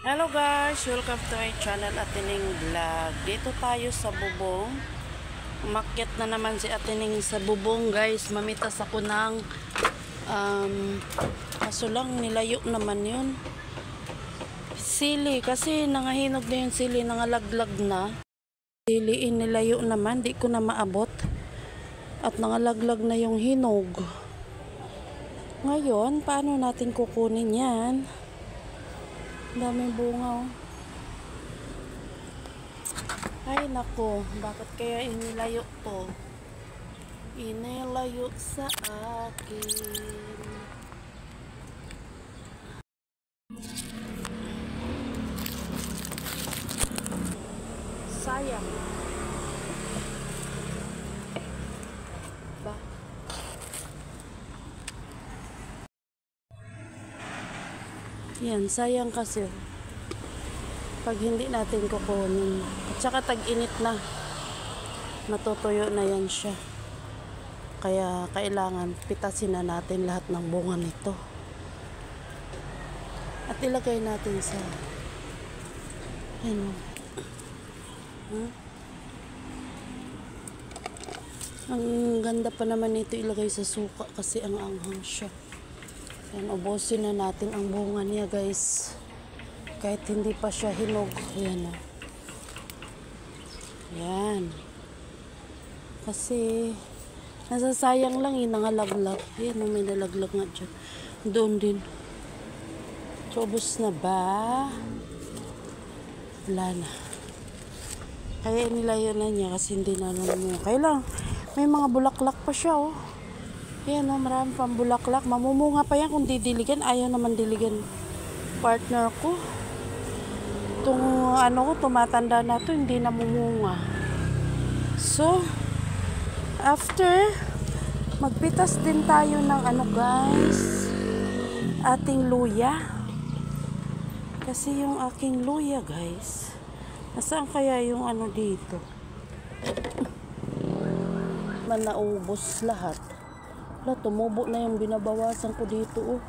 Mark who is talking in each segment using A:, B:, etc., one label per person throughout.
A: Hello guys, welcome to my channel Atining Vlog. Dito tayo sa bubong. Umakyat na naman si Atining sa bubong guys. Mamitas ako ng kaso lang nilayo naman yun. Sili kasi nangahinog na yung sili, nangalaglag na. Siliin nilayo naman, di ko na maabot. At nangalaglag na yung hinog. Ngayon, paano natin kukunin yan? Daming bunga oh. Ay nako, bakit kaya inilayo to? Inilayo sa akin. Sayang. Ba? Yan, sayang kasi pag hindi natin kukunin. At saka tag-init na. Matutuyo na yan siya. Kaya kailangan pitasin na natin lahat ng bunga nito. At ilagay natin sa ano. Ang ganda pa naman nito ilagay sa suka kasi ang anghang siya. Yan, ubusin na natin ang bunga niya guys. Kahit hindi pa siya hinog. Yan o. Yan. Kasi nasasayang lang yung nangalaglag. Yan o, may nalaglag nga dyan. Doon din. So, ubos na ba? Wala na. Kaya nilayo na niya kasi hindi na naman. Kaya lang, may mga bulaklak pa siya o. Yan o, marami pang bulaklak. Mamumunga pa yan kung didiligan. Ayaw naman diligan partner ko. Itong ano ko, tumatanda na to, hindi na mumunga. So, after, magpitas din tayo ng ano guys, ating luya. Kasi yung aking luya guys, nasaan kaya yung ano dito? Naubos lahat. Tumubo na yung binabawasan ko dito oh.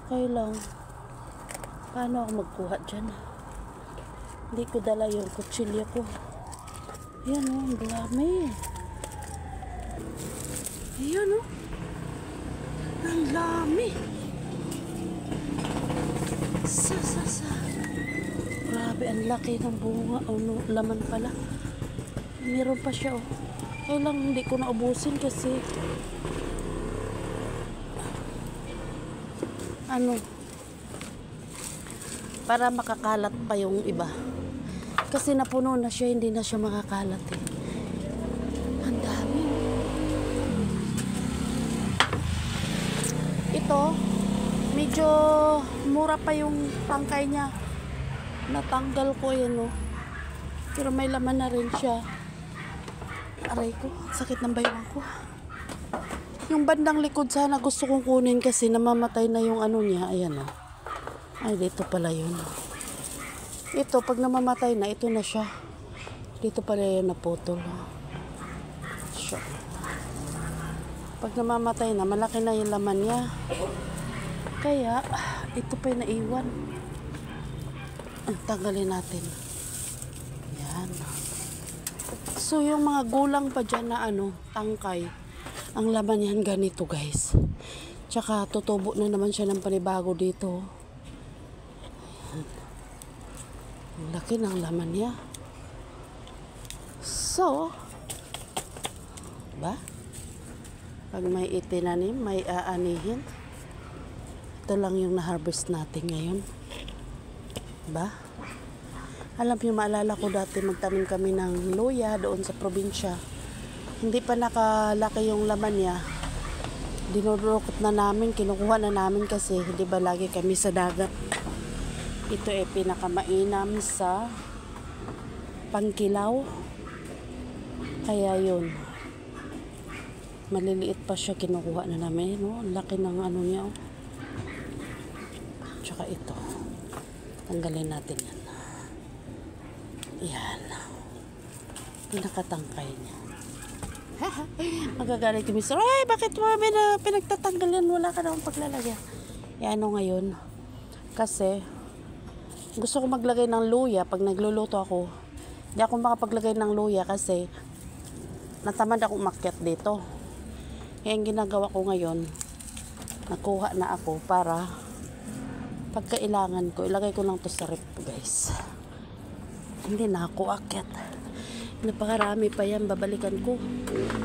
A: Kaya lang paano ako magkuha dyan? Hindi ko dala yung kutsilyo ko. Ayan oh, ang dami. Ayan oh, ang dami. Grabe, ang laki ng bunga. Ano, laman pala. Meron pa siya oh. Kaya lang hindi ko naubusin kasi ano, para makakalat pa yung iba. Kasi napuno na siya, hindi na siya makakalat eh. Ang dami. Ito, medyo mura pa yung tangkay niya. Natanggal ko yan oh. Pero may laman na rin siya. Aray ko, sakit ng baywang ko. Yung bandang likod sana gusto kong kunin kasi namamatay na yung ano niya. Ayan o. Ay, dito pala yun. Ito, pag namamatay na, ito na siya. Dito pala yun naputol. Siya. Pag namamatay na, malaki na yung laman niya. Kaya, ito pa yung naiwan. Tanggalin natin. Yan. So, yung mga gulang pa dyan na ano, tangkay, ang laman yan ganito guys. Tsaka tutubo na naman siya ng panibago dito. Ayan. Ang laki ng laman niya. So, ba? Pag may itinanim, may aanihin. Ito lang yung na-harvest natin ngayon. Ba? Alam niyo, maalala ko dati magtanim kami ng luya doon sa probinsya. Hindi pa nakalaki yung laman niya. Dinudukot na namin, kinukuha na namin kasi hindi ba lagi kami sa dagat. Ito ay pinakamainam sa pangkilaw. Kaya yun. Maliliit pa siya, kinukuha na namin. No? Ang laki ng ano niya. Oh. Tsaka ito. Tanggalin natin yan. Yan. Pinakatangkay niya. Magagalit yung mister. Ay, bakit mo pinagtatanggal yan? Wala ka naman paglalagyan. Yan ano ngayon. Kasi, Gusto ko maglagay ng luya pag nagluluto ako. Hindi ako makapaglagay ng luya kasi natamad ako umakyat dito. Kaya ang ginagawa ko ngayon, nakuha na ako para pagkailangan ko, ilagay ko lang to sa rep, guys. Hindi na ako akyat. Napakarami pa yan, babalikan ko.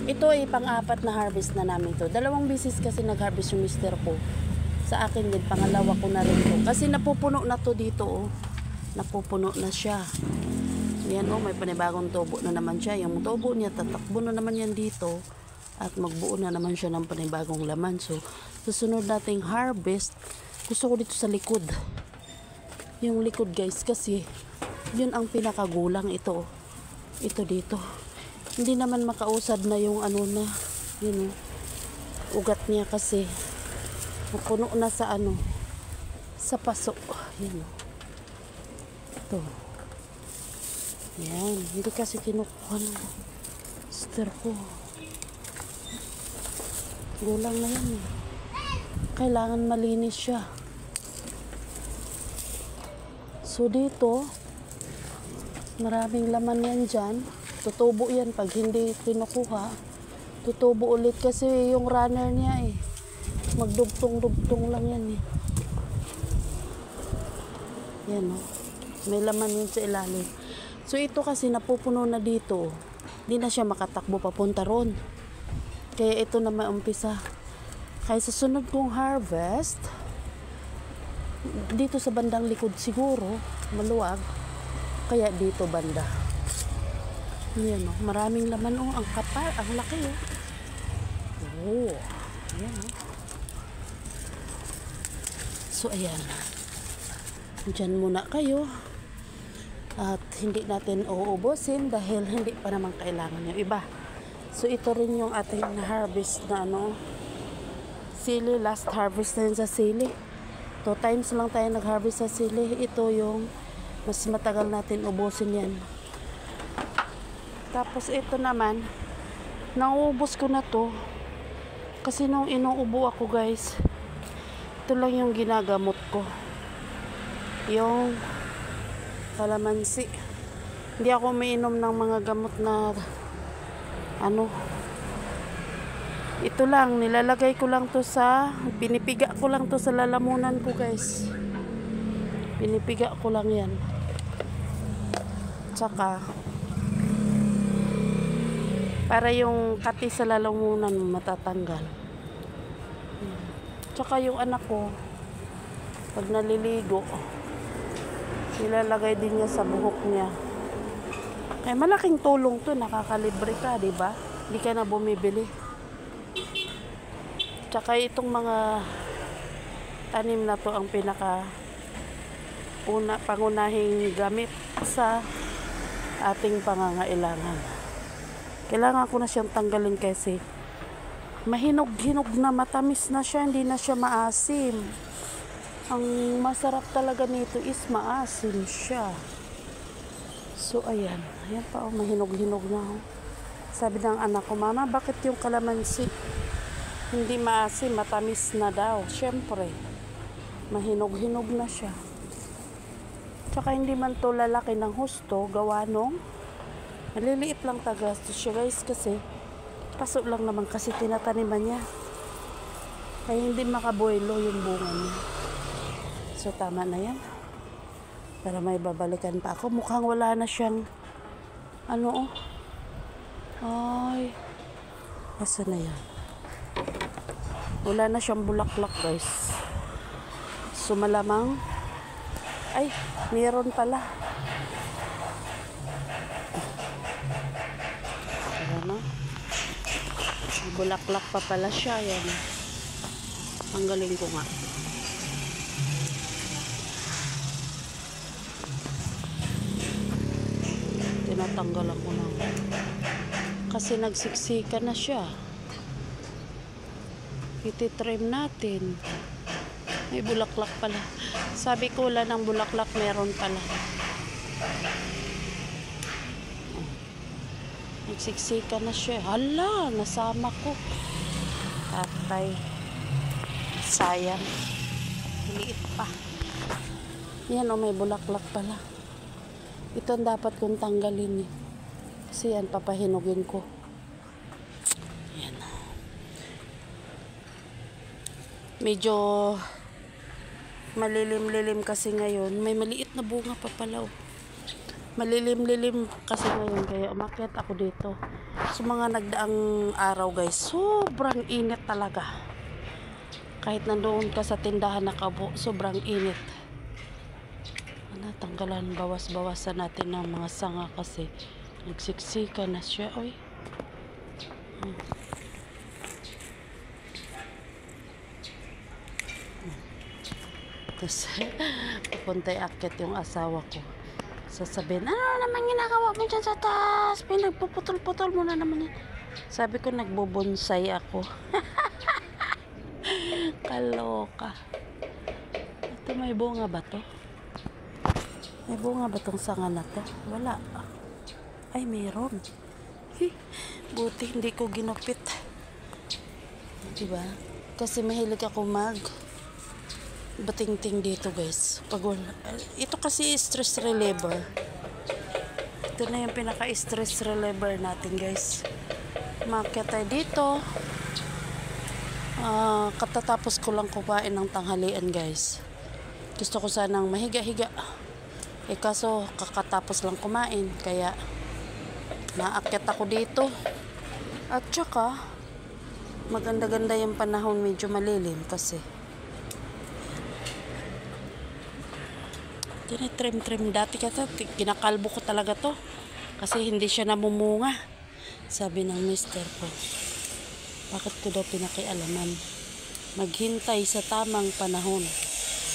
A: Ito ay pang-apat na harvest na namin to. 2 beses kasi nag-harvest yung mister ko. Sa akin din, pangalawa ko na rin to. Kasi napupuno na to dito, oh. Napupuno na siya. Yan, oh, may panibagong tubo na naman siya. Yung tubo niya, tatakbo na naman yan dito. At magbuo na naman siya ng panibagong laman. So, susunod nating harvest, gusto ko dito sa likod. Yung likod, guys, kasi yun ang pinakagulang ito. Ito dito. Hindi naman makausad na yung ano na, yun, ugat niya kasi napuno na sa ano, sa paso. Yan. Ito. Yan. Hindi kasi kinukuha ng sister ko. Gulang na yan eh. Kailangan malinis siya. So dito, maraming laman yan dyan. Tutubo yan pag hindi kinukuha. Tutubo ulit kasi yung runner niya eh. Magdugtong-dugtong lang yan eh. Yan oh. May laman yun sa ilalim. So ito kasi napupuno na dito. Hindi na siya makatakbo papunta ron. Kaya ito na maumpisa. Kaya sa sunod kong harvest, dito sa bandang likod siguro, maluwag. Kaya dito banda. Yan o, maraming laman o, ang kapal, ang laki o. Oh, yan o. So ayan. Diyan muna kayo. At hindi natin uubusin dahil hindi pa naman kailangan yung iba. So ito rin yung ating harvest na ano, sili, last harvest na yun sa sili. 2 times lang tayo nag-harvest sa sili. Ito yung mas matagal natin ubusin yan. Tapos ito naman, naubos ko na to. Kasi nung inuubo ako guys, ito lang yung ginagamot ko. Yung kalamansi. Hindi ako umiinom ng mga gamot na ano, ito lang, nilalagay ko lang to sa, pinipiga ko lang to sa lalamunan ko guys. Pinipiga ko lang yan. Tsaka para yung kati sa lalamunan matatanggal. Tsaka yung anak ko pag naliligo, nilalagay din niya sa buhok niya. Kaya malaking tulong to, nakakalibre ka, di ba? Hindi ka na bumibili. Tsaka itong mga tanim na to ang pangunahing gamit sa ating pangangailangan. Kailangan ko na siyang tanggalin kasi mahinog-hinog na, matamis na siya, hindi na siya maasim. Ang masarap talaga nito is maasim siya. So ayan, ayan pa oh, mahinog-hinog na oh. Sabi ng anak ko, mama, bakit yung kalamansi hindi maasim, matamis na daw? Syempre, mahinog-hinog na siya. Tsaka hindi man to lalaki ng husto, gawa nung maliliit lang tagastos siya guys kasi paso lang naman kasi tinataniman niya. Kaya hindi makaboylo yung bunga niya. So tama na yan. Para may babalikan pa ako. Mukhang wala na siyang ano oh. Ay. Asa na yan? Wala na siyang bulaklak guys. So malamang ay, meron pala. Ayan na. Bulaklak pa pala siya. Yan. Ang galing ko nga. Tinatanggalan ko na. Kasi nagsiksika na siya. Iti-trim natin. May bulaklak pala. Sabi ko wala ng bulaklak, meron pala. Nagsiksika na siya. Hala, nasama ko. Tatay. Sayang. Liit pa. Yan may bulaklak pala. Ito ang dapat kong tanggalin eh. Kasi yan, papahinugin ko. Yan. Medyo malilim-lilim kasi ngayon. May maliit na bunga pa pala oh. Malilim-lilim kasi ngayon kaya umakyat ako dito. So mga nagdaang araw guys, sobrang init talaga. Kahit nandoon ka sa tindahan nakabo, sobrang init. Tanggalan, bawas-bawasan natin ng mga sanga kasi nagsiksika na siya. Oy. Tapos pupuntay akit yung asawa ko. Sasabihin, ano naman ginagawa mo dyan sa taas? Pinagpuputol-putol mo na naman yan. Sabi ko, nagbobonsai ako. Kaloka. Ito may bunga ba to? May bunga ba tong sanga na to? Wala. Ay, mayroon. Buti hindi ko ginupit. Diba? Kasi mahilig ako batingting dito guys. Ito kasi stress reliever. Ito na yung pinaka-stress reliever natin guys. Umakyat tayo dito. Katatapos ko lang kumain ng tanghalian guys. Gusto ko sanang mahiga-higa. Kaso kakatapos lang kumain. Kaya naakyat ako dito. At saka maganda-ganda yung panahon, medyo malilim kasi. Tinitrim-trim dati kasi kinakalbo ko talaga to kasi hindi siya namumunga. Sabi ng mister ko, bakit ko daw pinakialaman? Maghintay sa tamang panahon.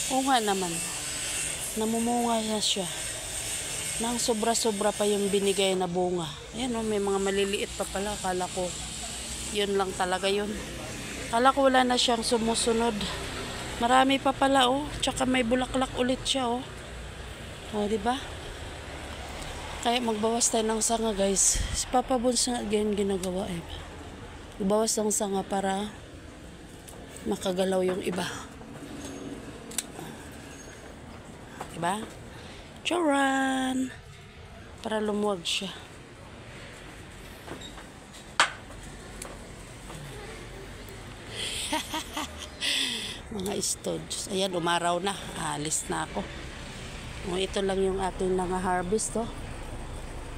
A: Oo nga naman, namumunga na siya. Nang sobra-sobra pa yung binigay na bunga. Ayan may mga maliliit pa pala. Kala ko yun lang talaga yun. Kala ko wala na siyang sumusunod. Marami pa pala tsaka may bulaklak ulit siya diba? Kaya magbawas tayo ng sanga guys. Si Papa Bones nga ganyan ginagawa Ibawas ng sanga para makagalaw yung iba. Diba? Charan! Para lumuwag siya. Mga stones. Ayan, umaraw na. Alis na ako. Ito lang yung aking nanga-harvest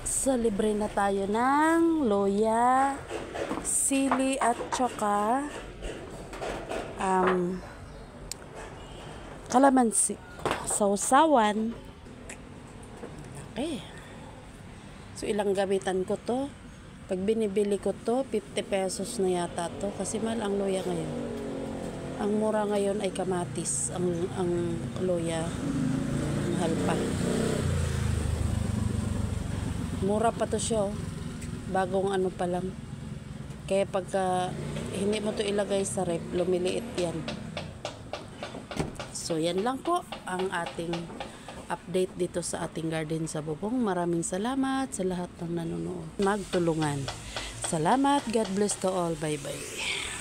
A: So, libre na tayo ng loya, sili at saka kalamansi. Sausawan. Okay. So, ilang gamitan ko to. Pag binibili ko to, 50 pesos na yata to. Kasi mahal ang loya ngayon. Ang mura ngayon ay kamatis. Ang loya, mahal pa. Mura pa to siya bagong ano pa lang. Kaya pagka hindi mo to ilagay sa rep, lumiliit yan. So yan lang po ang ating update dito sa ating garden sa bubong. Maraming salamat sa lahat ng nanonood. Magtulungan. Salamat. God bless to all. Bye bye.